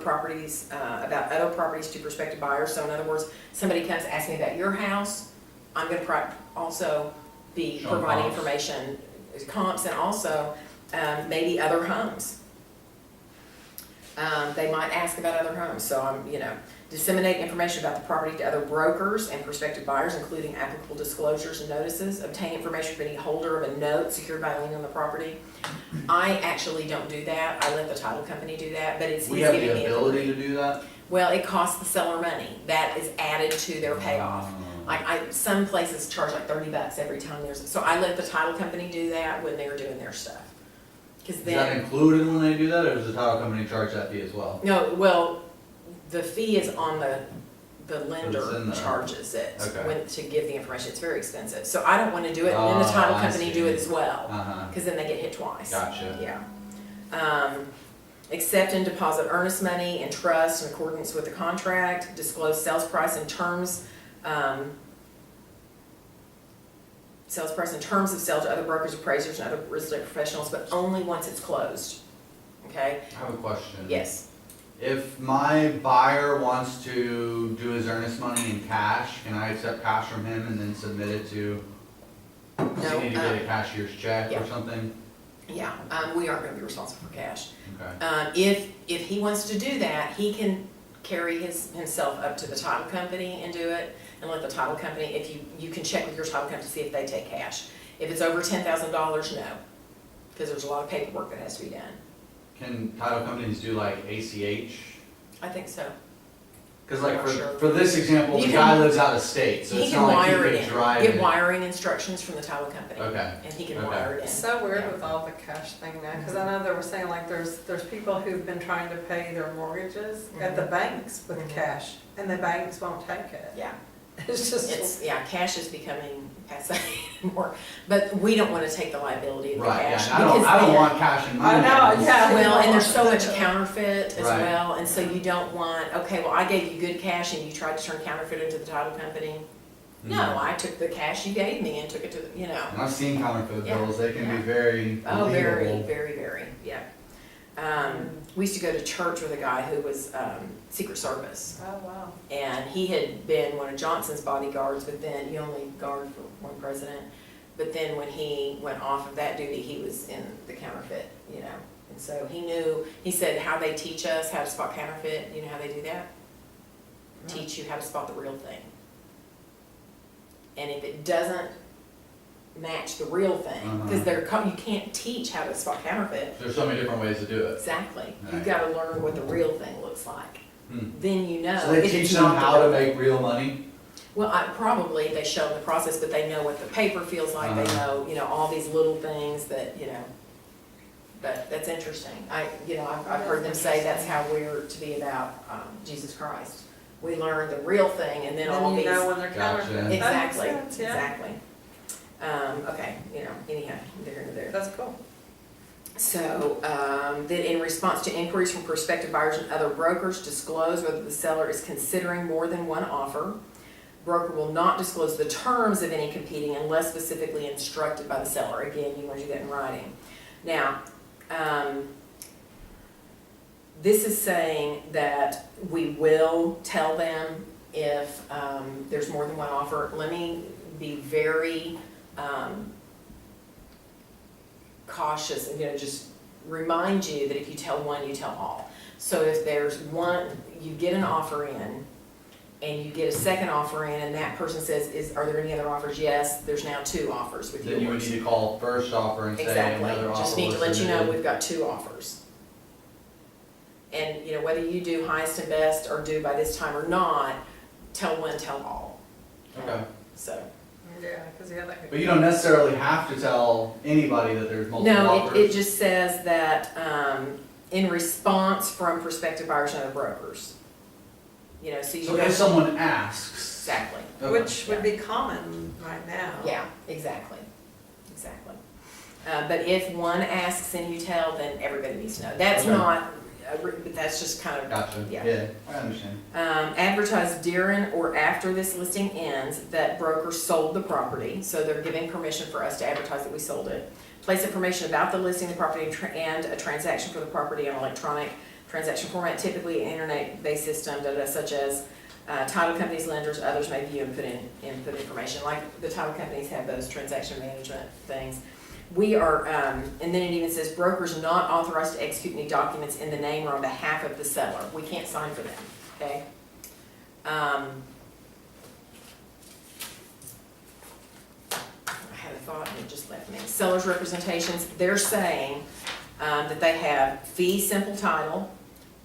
properties, to prospective buyers. So in other words, somebody comes asking me about your house, I'm going to also be providing information, comps, and also maybe other homes. They might ask about other homes, so I'm, disseminate information about the property to other brokers and prospective buyers, including applicable disclosures and notices. Obtain information from any holder of a note secured by a lien on the property. I actually don't do that. I let the title company do that, but it's We have giving the me ability to do that? Well, it costs the seller money. That is added to their payoff. Like some places charge like $30 every time there's, so I let the title company do that when they're doing their stuff. Is that included when they do that, or does the title company charge that fee as well? No, well, the fee is on the lender charges it to give the information. It's very expensive. So I don't want to do it, and then the title company do it as well, because then they get hit twice. Gotcha. Yeah. Accept and deposit earnest money and trust in accordance with the contract. Disclose sales price and terms. Sales price and terms of sale to other brokers, appraisers, and other real estate professionals, but only once it's closed. Okay? I have a question. Yes. If my buyer wants to do his earnest money in cash, can I accept cash from him and then submit it to, does he need to get a cashier's check or something? Yeah, we aren't going to be responsible for cash. Okay. If he wants to do that, he can carry himself up to the title company and do it, and let the title company, if you can check with your title company to see if they take cash. If it's over $10,000, no, because there's a lot of paperwork that has to be done. Can title companies do like ACH? I think so. Because like for this example, the guy lives out of state, so it's not like he could drive it. Get wiring instructions from the title company. Okay. And he can wire it in. It's so weird with all the cash thing now, because I know they were saying like there's people who've been trying to pay their mortgages at the banks with cash, and the banks won't take it. Yeah. It's just cash is becoming passe more, but we don't want to take the liability of the cash. Yeah, I don't want cash in my hands. Yeah. Well, and there's so much counterfeit as well, and so you don't want, okay, well, I gave you good cash and you tried to turn counterfeit into the title company. No, I took the cash you gave me and took it to the, And I've seen counterfeit bills, they can be very Oh, very, believable. very, yeah. We used to go to church with a guy who was Secret Service. Oh, wow. And he had been one of Johnson's bodyguards, but then he only guarded for one president. But then when he went off of that duty, he was in the counterfeit, And so he knew, he said how they teach us how to spot counterfeit. You know how they do that? Teach you how to spot the real thing. And if it doesn't match the real thing, because you can't teach how to spot counterfeit. There's so many different ways to do it. Exactly. You've got to learn what the real thing looks like. Then you know. So they teach them how to make real money? Well, probably they show them the process, but they know what the paper feels like. They know, all these little things that, but that's interesting. I've heard them say that's how we're to be about Jesus Christ. We learn the real thing, and then all these. Know when they're counterfeit. Exactly. That makes sense, yeah. Exactly. Okay, anyhow, there and there. That's cool. So, that in response to inquiries from prospective buyers and other brokers, disclose whether the seller is considering more than one offer. Broker will not disclose the terms of any competing unless specifically instructed by the seller. Again, you want to do that in writing. Now, this is saying that we will tell them if there's more than one offer. Let me be very cautious and just remind you that if you tell one, you tell all. So if there's one, you get an offer in and you get a second offer in and that person says, are there any other offers? Yes, there's now 2 offers with you. Then you would need to call first offer and say another offer. Just need to let you know we've got 2 offers. And whether you do highest and best or do by this time or not, tell one, tell all. Okay. So. Yeah, because that. But you don't necessarily have to tell anybody that there's multiple offers. No, it just says that in response from prospective buyers and other brokers. So if someone asks. Exactly. Okay. Which would be common right now. Yeah, exactly. But if one asks and you tell, then everybody needs to know. That's not. But that's just kind of. Gotcha. Yeah, I understand. Advertise during or after this listing ends that broker sold the property, so they're giving permission for us to advertise that we sold it. Place information about the listing of the property and a transaction for the property on electronic transaction format, typically an internet-based system, such as title companies, lenders, others may view and put information, like the title companies have those transaction management things. We are, and then it even says brokers not authorized to execute any documents in the name or on behalf of the seller. We can't sign for them, okay? I had a thought and it just left me. Seller's representations, they're saying that they have fee simple title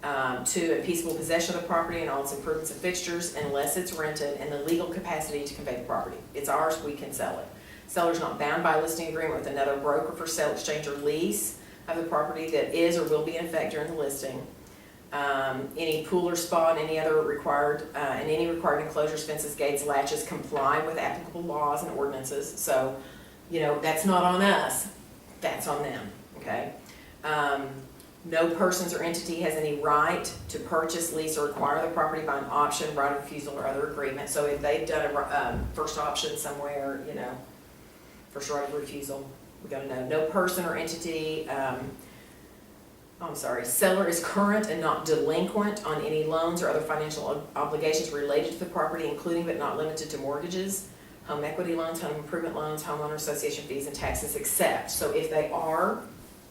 to and peaceable possession of the property and all its improvements and fixtures unless it's rented, and the legal capacity to convey the property. It's ours, we can sell it. Seller's not bound by a listing agreement with another broker for sale, exchange, or lease of the property that is or will be in effect during the listing. Any pool or spa and any other required, and any required enclosures, fences, gates, latches comply with applicable laws and ordinances. So, you know, that's not on us, that's on them, okay? No persons or entity has any right to purchase, lease, or acquire the property by an option, right of refusal, or other agreement. So if they've done a first option somewhere, you know, first right of refusal, we gotta know. No person or entity, seller is current and not delinquent on any loans or other financial obligations related to the property, including but not limited to mortgages, home equity loans, home improvement loans, homeowner association fees, and taxes, except. So if they are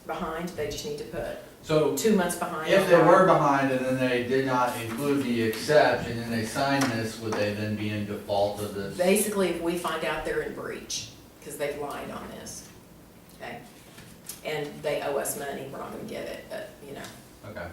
behind, they just need to put So 2 months behind. if they were behind and then they did not include the exception and they signed this, would they then be in default of this? Basically, if we find out they're in breach, because they've lied on this, okay? And they owe us money, we're not gonna get it, but, you know. Okay.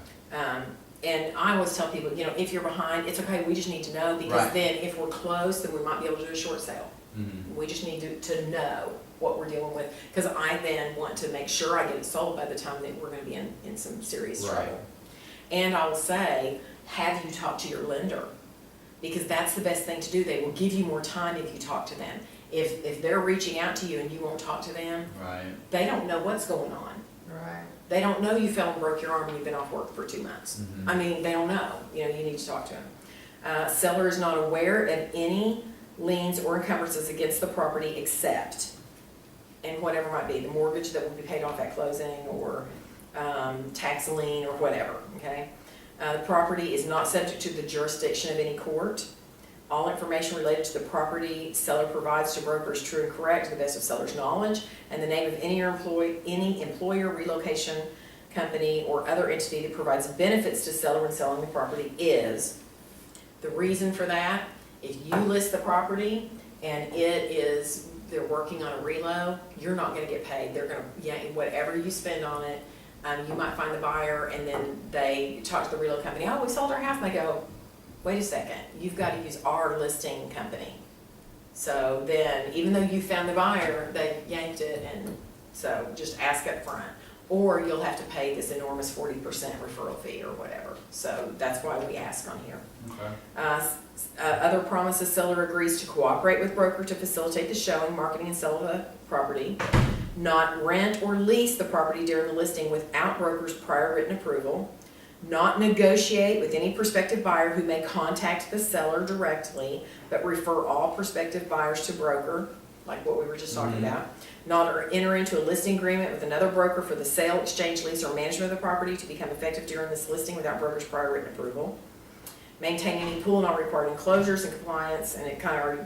And I always tell people, you know, if you're behind, it's okay, we just need to know, because Right. then if we're close, then we might be able to do a short sale. Mhm. We just need to know what we're dealing with, because I then want to make sure I get it sold by the time that we're gonna be in some serious Right. trouble. And I'll say, have you talked to your lender? Because that's the best thing to do, they will give you more time if you talk to them. If they're reaching out to you and you won't talk to them, Right. they don't know what's going on. Right. They don't know you fell and broke your arm and you've been off work for 2 months. Mhm. I mean, they don't know, you know, you need to talk to them. Seller is not aware of any liens or encumbrances against the property except, and whatever might be, the mortgage that will be paid off at closing, or tax lien, or whatever, okay? The property is not subject to the jurisdiction of any court. All information related to the property seller provides to broker is true and correct to the best of seller's knowledge, and the name of any employer, relocation company, or other entity that provides benefits to seller when selling the property is. The reason for that, if you list the property and they're working on a relo, you're not gonna get paid. They're gonna, whatever you spend on it, you might find the buyer, and then they talk to the relo company, oh, we sold our house, and they go, wait a second, you've got to use our listing company. So then, even though you found the buyer, they yanked it, and so just ask up front. Or you'll have to pay this enormous 40% referral fee or whatever. So that's why we ask on here. Okay. Other promises, seller agrees to cooperate with broker to facilitate the showing, marketing, and sale of the property. Not rent or lease the property during the listing without broker's prior written approval. Not negotiate with any prospective buyer who may contact the seller directly, but refer all prospective buyers to broker, like what we were just talking about. Not enter into a listing agreement with another broker for the sale, exchange, lease, or management of the property to become effective during this listing without broker's prior written approval. Maintain any pool and all required enclosures and compliance, and it kind of already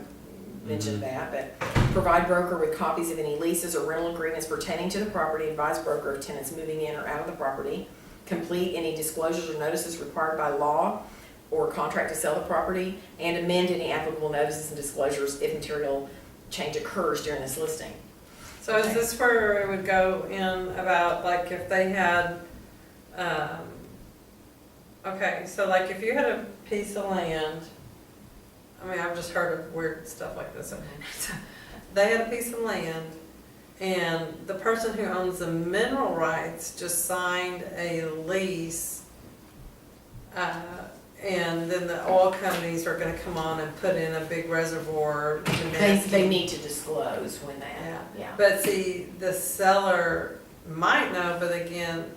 mentioned that, but provide broker with copies of any leases or rental agreements pertaining to the property, advise broker of tenants moving in or out of the property, complete any disclosures or notices required by law or contract to sell the property, and amend any applicable notices and disclosures if material change occurs during this listing. So is this where it would go in about, like, if they had, okay, so like if you had a piece of land, I mean, I've just heard of weird stuff like this. They had a piece of land, and the person who owns the mineral rights just signed a lease, and then the oil companies are gonna come on and put in a big reservoir. They need to disclose when Yeah. But see, the seller might know, but again,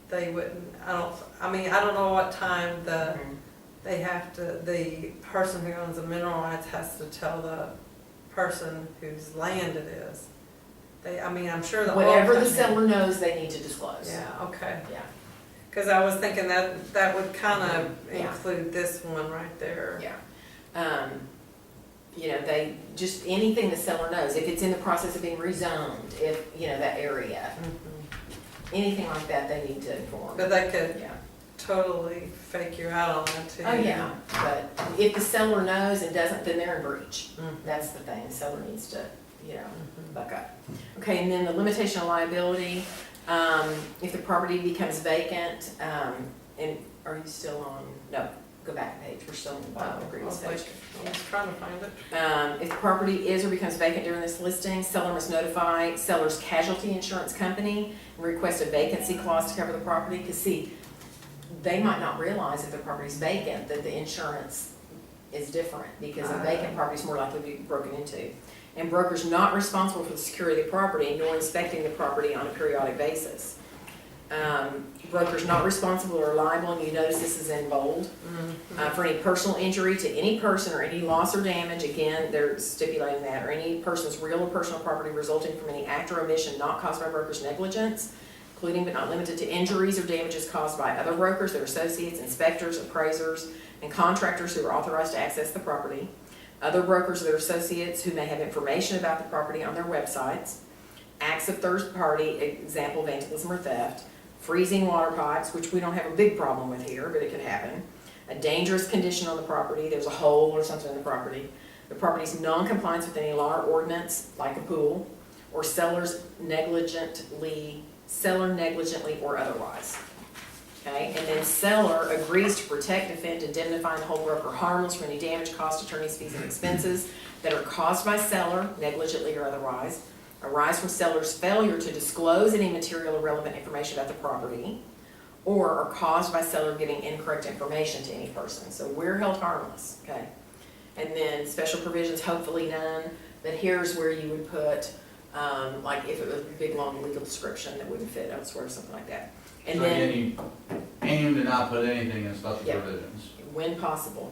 they wouldn't, I don't know what time they have to, the person who owns the mineral rights has to tell the person whose land it is. I'm sure the oil Whatever the company- seller knows, they need to disclose. Yeah, okay. Yeah. Cause I was thinking that would kind of Yeah. include this one right there. Yeah. You know, they, just anything the seller knows, if it's in the process of being rezoned, if, you know, that area, anything like that, they need to inform. But they could Yeah. totally fake you out on that too. Oh, yeah, but if the seller knows and doesn't, then they're in breach. Mhm. That's the thing, the seller needs to, you know, Mhm. buck up. Okay, and then the limitation of liability, if the property becomes vacant, and are you still on, no, go back a page, we're still on the bottom of the I previous was page. like, I was trying to find it. If the property is or becomes vacant during this listing, seller must notify seller's casualty insurance company and request a vacancy clause to cover the property, because see, they might not realize if the property's vacant, that the insurance is different, because a vacant property is more likely to be broken into. And brokers not responsible for the security of the property, nor inspecting the property on a periodic basis. Brokers not responsible or liable, and you notice this is in bold, for any personal injury to any person or any loss or damage, again, they're stipulating that, or any person's real or personal property resulting from any act or omission not caused by broker's negligence, including but not limited to injuries or damages caused by other brokers, their associates, inspectors, appraisers, and contractors who are authorized to access the property, other brokers or their associates who may have information about the property on their websites, acts of third party, example vandalism or theft, freezing water pipes, which we don't have a big problem with here, but it could happen, a dangerous condition on the property, there's a hole or something in the property's non-compliance with any law or ordinance, like a pool, or seller negligently or otherwise. Okay, and then seller agrees to protect, defend, indemnify, and hold broker harmless for any damage, cost, attorney's fees, and expenses that are caused by seller, negligently or otherwise, arise from seller's failure to disclose any material or relevant information about the property, or are caused by seller giving incorrect information to any person. So we're held harmless, okay? And then special provisions, hopefully none, but here's where you would put, like if it was a big long legal description that wouldn't fit elsewhere, something like that. And So then, again, you aim to not put anything in special Yeah. provisions. when possible.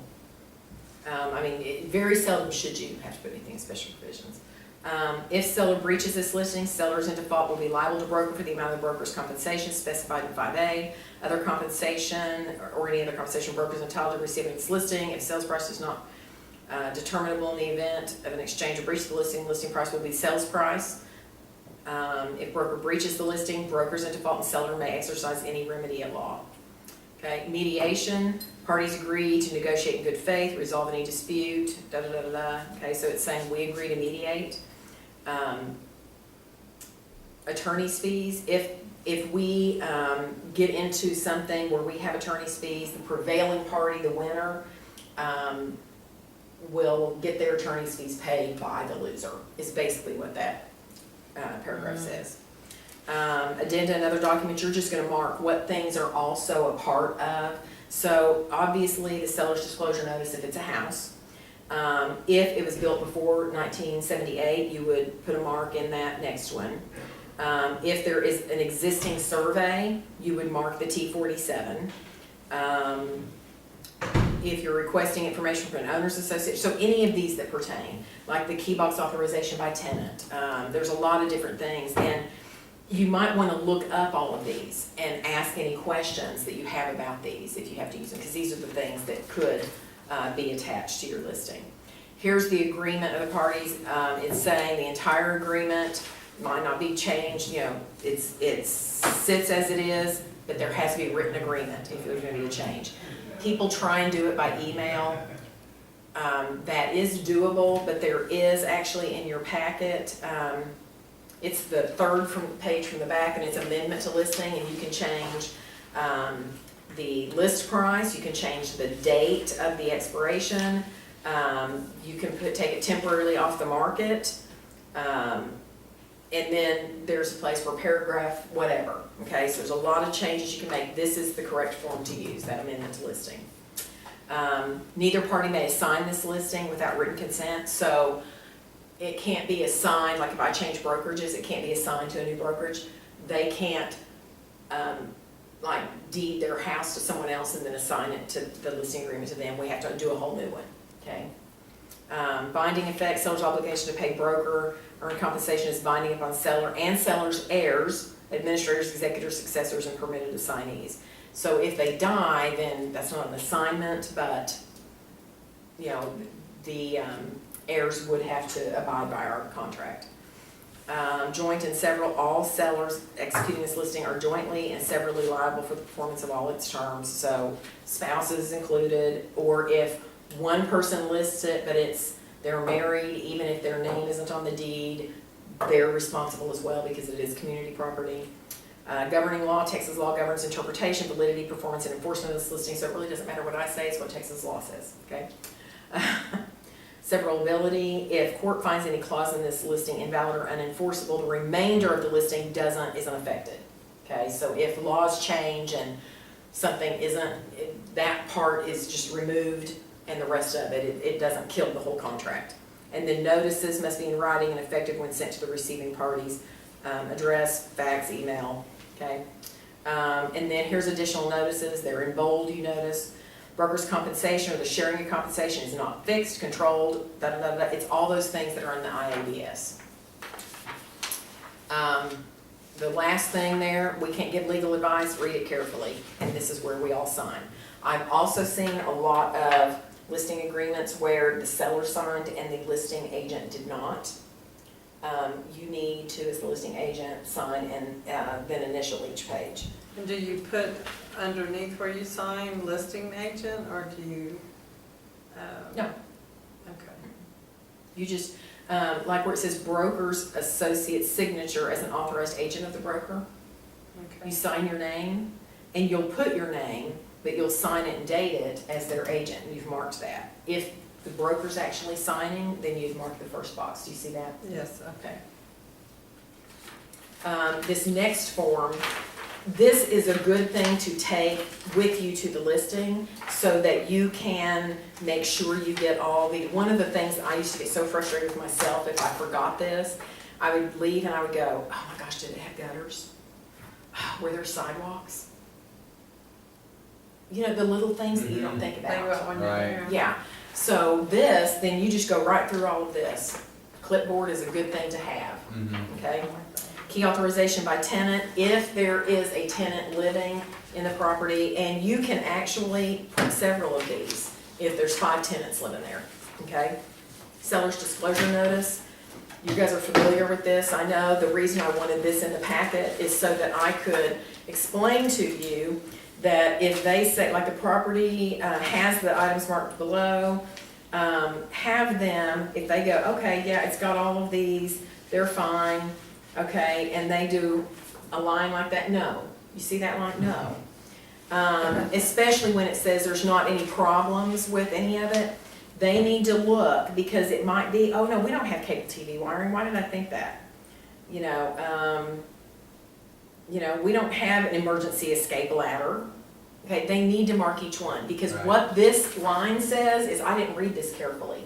I mean, very seldom should you have to put anything in special provisions. If seller breaches this listing, sellers in default will be liable to broker for the amount of the broker's compensation specified in 5A. Other compensation or any other compensation broker is entitled to receiving this listing. If sales price is not determinable in the event of an exchange or breach of the listing price will be sales price. If broker breaches the listing, brokers in default and seller may exercise any remedy at law. Okay, mediation, parties agree to negotiate in good faith, resolve any dispute, Okay, so it's saying we agree to mediate. Attorney's fees, if we get into something where we have attorney's fees, the prevailing party, the winner, will get their attorney's fees paid by the loser, is basically what that paragraph says. Addenda and other documents, you're just gonna mark what things are also a part of. So obviously the seller's disclosure notice if it's a house. If it was built before 1978, you would put a mark in that next one. If there is an existing survey, you would mark the T47. If you're requesting information from an owner's association, so any of these that pertain, like the key box authorization by tenant, there's a lot of different things, and you might want to look up all of these and ask any questions that you have about these if you have to use them, because these are the things that could be attached to your listing. Here's the agreement of the parties. It's saying the entire agreement might not be changed, you know, it sits as it is, but there has to be a written agreement if there's going to be a change. People try and do it by email. That is doable, but there is actually in your packet, it's the third page from the back, and it's amendment to listing, and you can change the list price, you can change the date of the expiration, you can take it temporarily off the market, and then there's a place for paragraph whatever, okay? So there's a lot of changes you can make. This is the correct form to use, that amendment to listing. Neither party may assign this listing without written consent, so it can't be assigned, like if I change brokerages, it can't be assigned to a new brokerage. They can't like deed their house to someone else and then assign it to the listing agreement to them. We have to do a whole new one, okay? Binding effect, seller's obligation to pay broker, earned compensation is binding upon seller and seller's heirs, administrators, executors, successors, and permitted assignees. So if they die, then that's not an assignment, but, you know, the heirs would have to abide by our contract. Joint and several, all sellers executing this listing are jointly and severally liable for the performance of all its terms. So spouses included, or if one person lists it, but they're married, even if their name isn't on the deed, they're responsible as well because it is community property. Governing law, Texas law governs interpretation, validity, performance, and enforcement of this listing, so it really doesn't matter what I say, it's what Texas law says, okay? Severability, if court finds any clause in this listing invalid or unenforceable, the remainder of the listing isn't affected, okay? So if laws change and something that part is just removed and the rest of it doesn't kill the whole contract. And then notices must be in writing and effective when sent to the receiving parties, address, fax, email, okay? And then here's additional notices, they're in bold, you notice. Broker's compensation or the sharing of compensation is not fixed, controlled, da-da-da-da. It's all those things that are in the IABS. The last thing there, we can't give legal advice, read it carefully, and this is where we all sign. I've also seen a lot of listing agreements where the seller signed and the listing agent did not. You need to, as the listing agent, sign and then initial each page. And do you put underneath where you sign listing agent, or do you? No. Okay. You just, like where it says broker's associate signature as an authorized agent of the broker, Okay. you sign your name, and you'll put your name, but you'll sign it and date it as their agent, and you've marked that. If the broker's actually signing, then you'd mark the first box. Do you see that? Yes. Okay. This next form, this is a good thing to take with you to the listing so that you can make sure you get all the, one of the things I used to get so frustrated with myself if I forgot this, I would leave and I would go, oh my gosh, did it have gutters? Were there sidewalks? You know, the little things that you don't think Think about. about when you're Right. there. Yeah, so this, then you just go right through all of this. Clipboard is a good thing to have, okay? Key authorization by tenant, if there is a tenant living in the property, and you can actually put several of these if there's 5 tenants living there, okay? Seller's disclosure notice, you guys are familiar with this. I know the reason I wanted this in the packet is so that I could explain to you that if they say, like the property has the items marked below, have them, if they go, okay, yeah, it's got all of these, they're fine, okay, and they do a line like that, no. You see that line? No. Especially when it says there's not any problems with any of it, they need to look, because it might be, oh no, we don't have cable TV wiring, why did I think that? You know, we don't have an emergency escape ladder. Okay, they need to mark each one, because Right. what this line says is, I didn't read this carefully,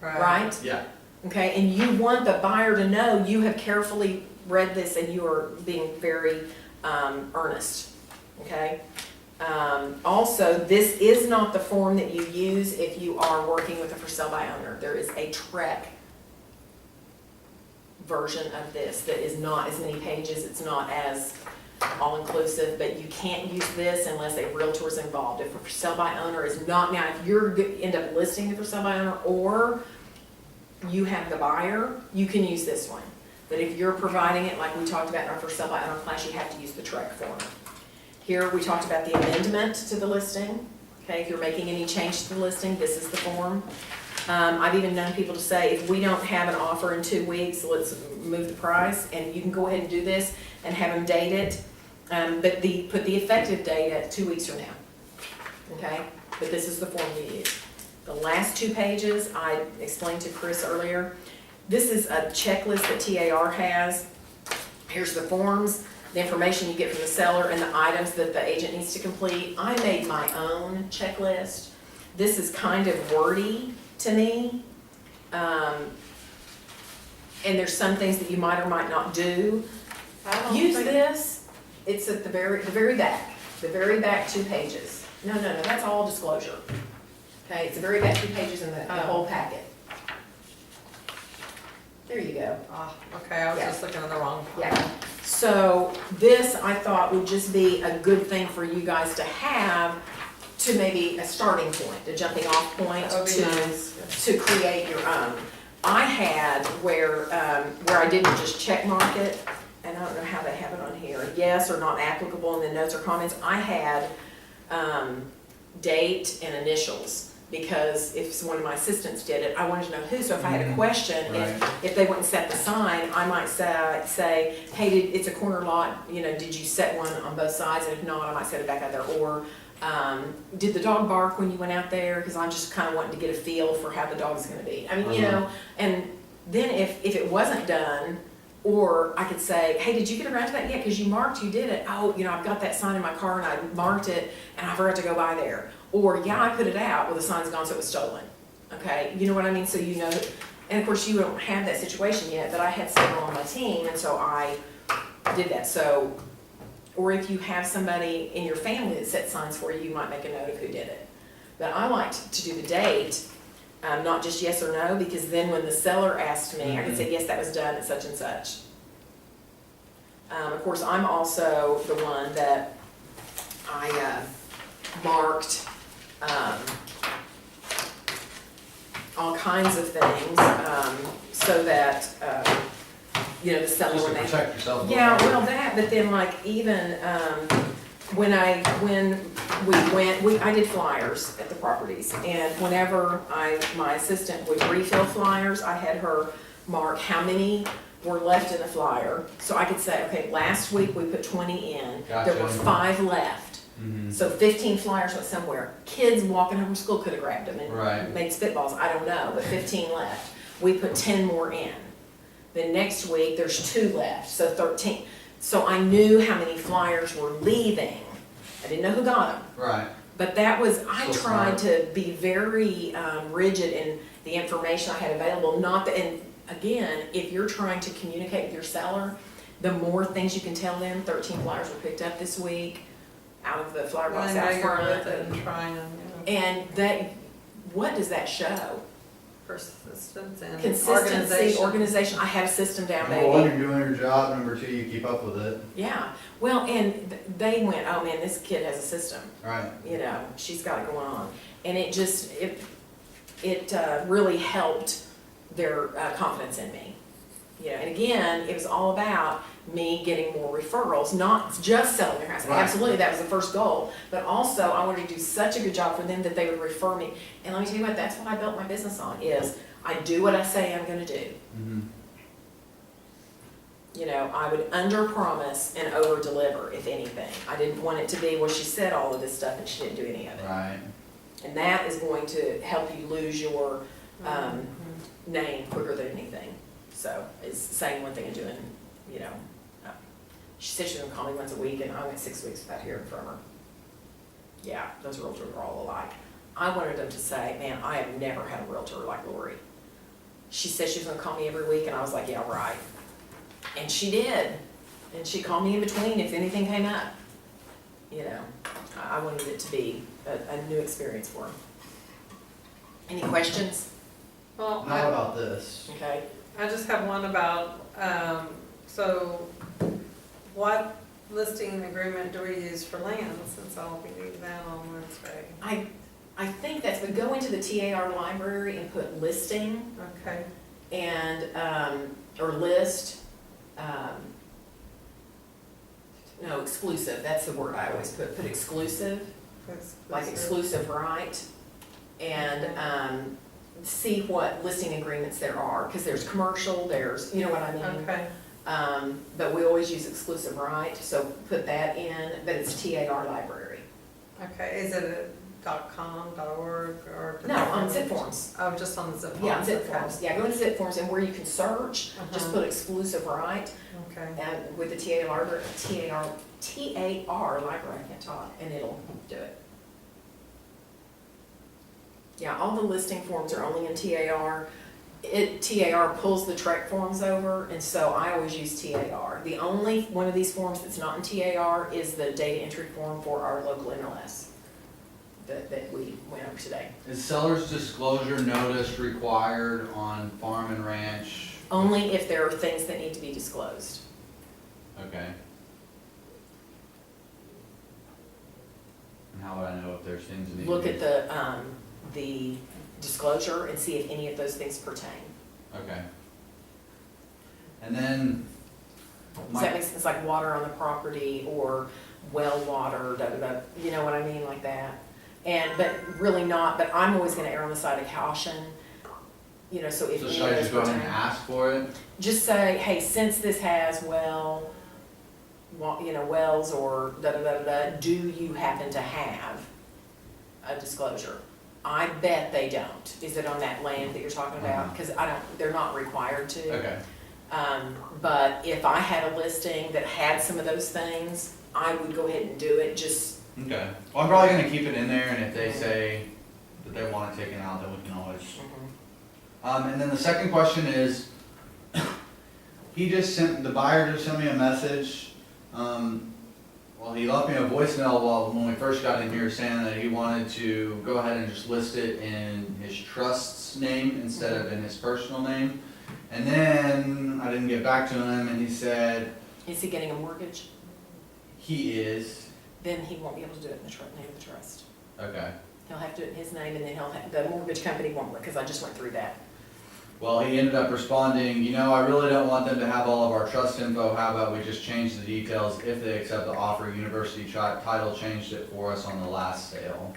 right? Yeah. Okay, and you want the buyer to know you have carefully read this and you are being very earnest, okay? Also, this is not the form that you use if you are working with a for sale by owner. There is a TREC version of this that is not as many pages, it's not as all-inclusive, but you can't use this unless a realtor is involved. If a for sale by owner is not, now if you're end up listing the for sale by owner or you have the buyer, you can use this one. But if you're providing it, like we talked about in our for sale by owner class, you have to use the TREC form. Here we talked about the amendment to the listing. Okay, if you're making any change to the listing, this is the form. I've even known people to say, if we don't have an offer in 2 weeks, let's move the price, and you can go ahead and do this and have them date it. But put the effective date at 2 weeks from now. Okay, but this is the form you use. The last 2 pages I explained to Chris earlier. This is a checklist that TAR has. Here's the forms, the information you get from the seller, and the items that the agent needs to complete. I made my own checklist. This is kind of wordy to me. And there's some things that you might or might not do. Use this. It's at the very back. The very back 2 pages. No, that's all disclosure. Okay, it's the very back 2 pages in the whole packet. There you go. Okay, I was Yeah. just looking at the wrong part. Yeah. So this, I thought, would just be a good thing for you guys to have, to maybe a starting point, a jumping off point That would be nice. to create your own. I had where I didn't just check mark it, and I don't know how they have it on here, yes or not applicable, and then notes or comments. I had date and initials, because if one of my assistants did it, I wanted to know who, so if I had a question, Right. if they wouldn't set the sign, I might say, hey, it's a corner lot, did you set one on both sides, and if not, I might set it back out there, or did the dog bark when you went out there, because I'm just kind of wanting to get a feel for how the dog's gonna be, I mean, and then if it wasn't done, or I could say, hey, did you get around to that yet? Because you marked, you did it. Oh, I've got that sign in my car and I marked it and I forgot to go by there. Or, yeah, I put it out, well, the sign's gone, so it was stolen. Okay, you know what I mean? So and of course you don't have that situation yet, but I had several on my team, and so I did that. So, or if you have somebody in your family that sets signs for you, you might make a note of who did it. But I liked to do the date, not just yes or no, because then when the seller asked me, I could say, yes, that was done at such and such. Of course, I'm also the one that I marked all kinds of things, so that, the seller, Just when to they. protect yourself. a little Yeah, bit. well, that, but then like even, when I did flyers at the properties, and whenever my assistant would refill flyers, I had her mark how many were left in the flyer, so I could say, okay, last week we put 20 in, there were Gotcha. 5 left. Mhm. So 15 flyers went somewhere. Kids walking home from school could have grabbed them and Right. made spitballs, I don't know, but 15 left. We put 10 more in. Then next week, there's 2 left, so 13. So I knew how many flyers were leaving. I didn't know who got them. Right. But that was, I So tried smart. to be very rigid in the information I had available, not that, and again, if you're trying to communicate with your seller, the more things you can tell them, 13 flyers were picked up this week, out of the flyer box out Running front. with it and trying, And that, what does that show? persistence and Consistency, organization, I have a system down, Number one, baby. you're doing your job. Number two, you keep up with it. Yeah, well, and they went, oh man, this kid has a system. Right. She's got it going on. And it just, it really helped their confidence in me. And again, it was all about me getting more referrals, not just selling their house. Right. Absolutely, that was the first goal. But also, I wanted to do such a good job for them that they would refer me. And let me tell you what, that's what I built my business on, is I do what I say I'm gonna do. Mhm. I would under-promise and over-deliver, if anything. I didn't want it to be, well, she said all of this stuff and she didn't do any of it. Right. And that is going to help you lose your name quicker than anything. So, it's saying one thing and doing, she said she was gonna call me once a week, and I went 6 weeks without hearing from her. Yeah, those realtors are all alike. I wanted them to say, man, I have never had a realtor like Lori. She said she was gonna call me every week, and I was like, yeah, right. And she did. And she called me in between if anything came up. I wanted it to be a new experience for them. Any questions? Well, Not about this. Okay. I just have one about, so what listing agreement do we use for land, since I'll be needing that on Wednesday? I think that's, we go into the TAR library and put listing Okay, and, or list, no, exclusive, that's the word I always put exclusive, like exclusive right, and, see what listing agreements there are, because there's commercial, there's, you know what I mean? Okay, But we always use exclusive right, so put that in, but it's TAR library. okay, is it a .com, .org, or? No, on zip forms. Oh, just on the zip forms? Yeah, on zip okay. forms, yeah, go into zip forms, and where you can search, just Uh-huh. put exclusive right, Okay, and with the TAR library, I can't talk, and it'll do it. Yeah, all the listing forms are only in TAR. TAR pulls the TREC forms over, and so I always use TAR. The only one of these forms that's not in TAR is the data entry form for our local MLS that we went over today. Is seller's disclosure notice required on farm and ranch? Only if there are things that need to be disclosed. Okay. And how would I know if there's things in the? Look at the disclosure and see if any of those things pertain. Okay. And then. Does that make sense, like water on the property or well water, da, da, da, you know what I mean, like that? But really not, but I'm always gonna err on the side of caution, you know, so if So any should of I those just go ahead and pertain. ask for it? Just say, hey, since this has you know, wells or da, da, da, da, da, do you happen to have a disclosure? I bet they don't. Is it on that land that you're talking about? Cause they're not required to. Okay. But if I had a listing that had some of those things, I would go ahead and do it, just, Okay. Well, I'm probably gonna keep it in there, and if they say that they want it taken out, then we can always. And then the second question is, the buyer just sent me a message. Well, he left me a voicemail when we first got in here saying that he wanted to go ahead and just list it in his trust's name instead of in his personal name. And then I didn't get back to him, and he said is he getting a mortgage? he is. Then he won't be able to do it in the name of the trust. Okay. He'll have to do it in his name, and then the mortgage company won't, because I just went through that. Well, he ended up responding, you know, I really don't want them to have all of our trust info. How about we just change the details if they accept the offer? University Title changed it for us on the last sale.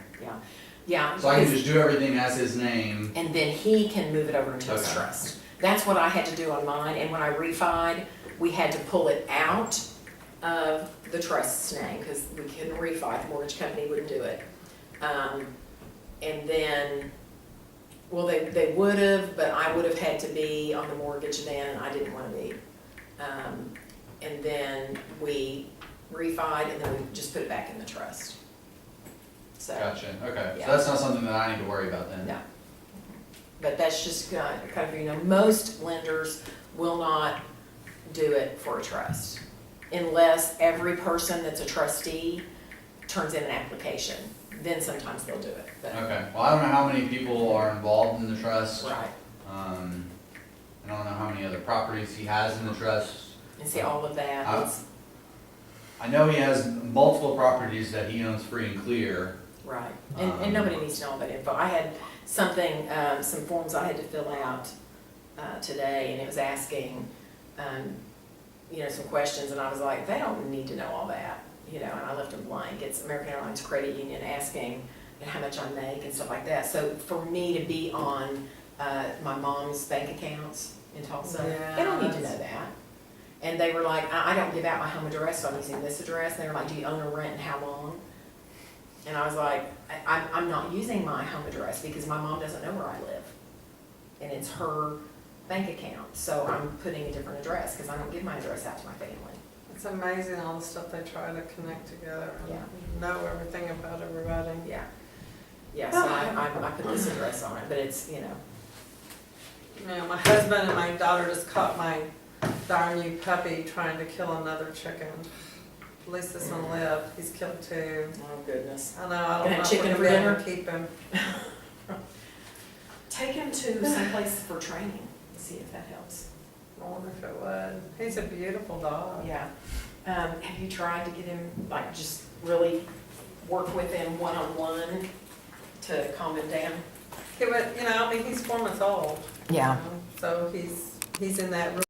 Yeah. So I can just do everything as his name. And then he can move it over into his Okay. trust. That's what I had to do on mine, and when I refied, we had to pull it out of the trust's name, because we couldn't refi, the mortgage company wouldn't do it. And then, well, they would have, but I would have had to be on the mortgage then, and I didn't want to be. And then we refied, and then we just put it back in the trust. So. Gotcha, okay. Yeah. So that's not something that I need to worry about then? No. But that's just kind of, you know, most lenders will not do it for a trust unless every person that's a trustee turns in an application. Then sometimes they'll do it. But, Okay, well, I don't know how many people are involved in the trust. right. I don't know how many other properties he has in the trust. And see all of that. It's, I know he has multiple properties that he owns free and clear. right. And nobody needs to know all that info. I had something, some forms I had to fill out today, and it was asking, you know, some questions, and I was like, they don't need to know all that, you know, and I left them blank. It's American Airlines Credit Union asking how much I make and stuff like that. So for me to be on my mom's bank accounts in Tulsa, they don't need to know that. And they were like, I don't give out my home address, so I'm using this address. And they were like, do you own or rent and how long? And I was like, I'm not using my home address because my mom doesn't know where I live. And it's her bank account, so I'm putting a different address because I don't give my address out to my family. It's amazing all the stuff they try to connect together Yeah. and know everything about everybody. Yeah. Yeah, so I put this address on it, but it's, you know. You know, my husband and my daughter just caught my darn new puppy trying to kill another chicken. At least this one lived. He's killed two. Oh, goodness. I know, I don't Gonna know have if chicken we're for gonna be able dinner? to keep him. Take him to someplace for training, see if that helps. I wonder if it would. He's a beautiful dog. Yeah. Have you tried to get him, like, just really work with him one-on-one to calm him down? He would, you know, I mean, he's 4 months old. Yeah. So he's in that